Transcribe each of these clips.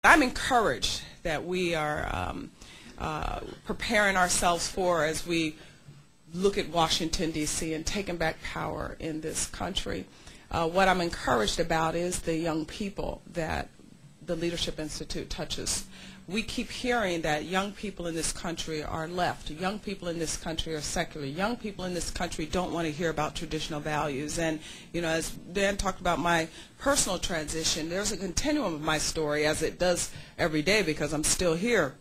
I'm encouraged that we are preparing ourselves for as we look at Washington, D.C. and taking back power in this country. What I'm encouraged about is the young people that the Leadership Institute touches. We keep hearing that young people in this country are left. Young people in this country are secular. Young people in this country don't want to hear about traditional values. And, you know, as Dan talked about my personal transition, there's a continuum of my story, as it does every day because I'm still here.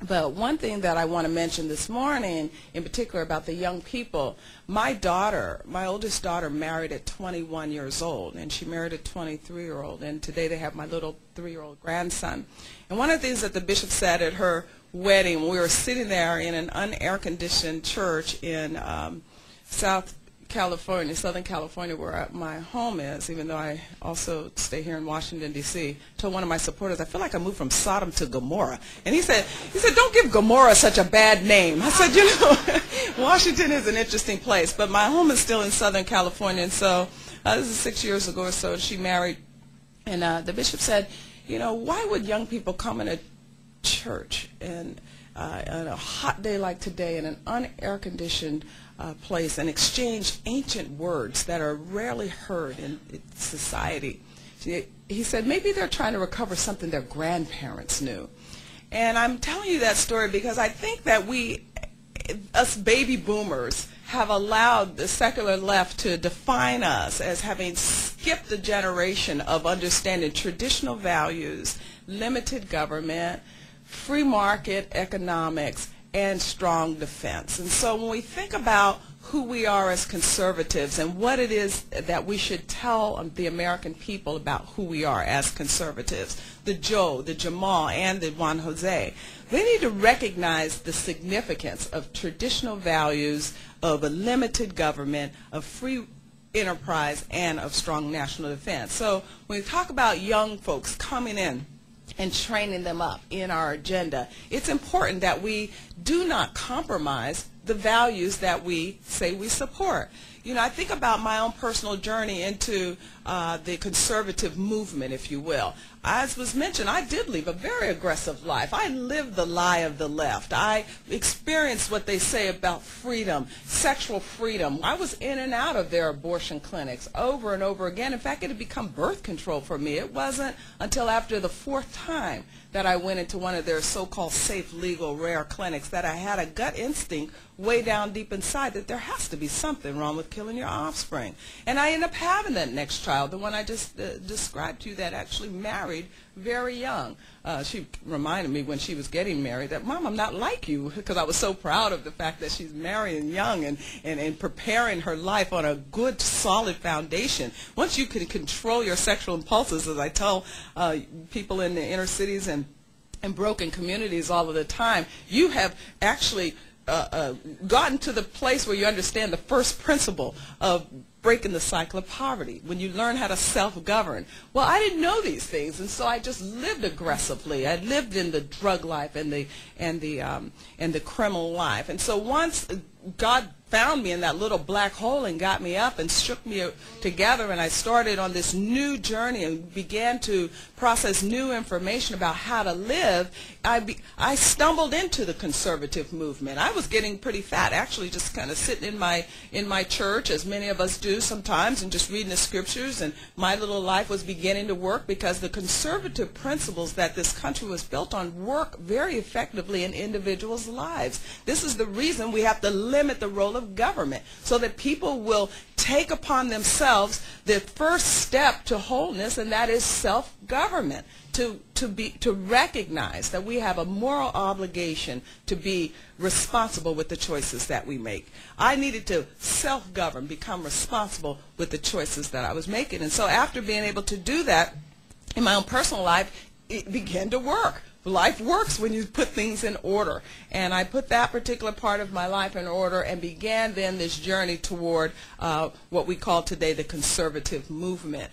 But one thing that I want to mention this morning, in particular about the young people, my daughter, my oldest daughter, married at 21 years old, and she married a 23-year-old, and today they have my little 3-year-old grandson. And one of the things that the bishop said at her wedding, we were sitting there in an unair-conditioned church in Southern California, where my home is, even though I also stay here in Washington, D.C., told one of my supporters, I feel like I moved from Sodom to Gomorrah. And he said, don't give Gomorrah such a bad name. I said, you know, Washington is an interesting place, but my home is still in Southern California, and so this is 6 years ago or so, she married. And the bishop said, you know, why would young people come in a church and on a hot day like today in an unair-conditioned place and exchange ancient words that are rarely heard in society? He said maybe they're trying to recover something their grandparents knew. And I'm telling you that story because I think that us baby boomers, have allowed the secular left to define us as having skipped a generation of understanding traditional values, limited government, free market economics, and strong defense. And so when we think about who we are as conservatives and what it is that we should tell the American people about who we are as conservatives, the Joe, the Jamal, and the Juan Jose, they need to recognize the significance of traditional values of a limited government, of free enterprise, and of strong national defense. So when we talk about young folks coming in and training them up in our agenda, it's important that we do not compromise the values that we say we support. You know, I think about my own personal journey into the conservative movement, if you will. As was mentioned, I did live a very aggressive life. I lived the lie of the left. I experienced what they say about freedom, sexual freedom. I was in and out of their abortion clinics over and over again. In fact, it had become birth control for me. It wasn't until after the 4th time that I went into one of their so-called safe, legal, rare clinics that I had a gut instinct way down deep inside that there has to be something wrong with killing your offspring. And I ended up having that next child, the one I just described to you, that actually married very young. She reminded me when she was getting married that, Mom, I'm not like you, because I was so proud of the fact that she's marrying young and preparing her life on a good, solid foundation. Once you can control your sexual impulses, as I tell people in the inner cities and broken communities all of the time, you have actually gotten to the place where you understand the first principle of breaking the cycle of poverty, when you learn how to self-govern. Well, I didn't know these things, and so I just lived aggressively. I lived in the drug life and the criminal life. And so once God found me in that little black hole and got me up and shook me together, and I started on this new journey and began to process new information about how to live, I stumbled into the conservative movement. I was getting pretty fat, actually, just kind of sitting in my church, as many of us do sometimes, and just reading the scriptures, and my little life was beginning to work because the conservative principles that this country was built on work very effectively in individuals' lives. This is the reason we have to limit the role of government, so that people will take upon themselves the first step to wholeness, and that is self-government, to recognize that we have a moral obligation to be responsible with the choices that we make. I needed to self-govern, become responsible with the choices that I was making. And so after being able to do that in my own personal life, it began to work. Life works when you put things in order. And I put that particular part of my life in order and began then this journey toward what we call today the conservative movement.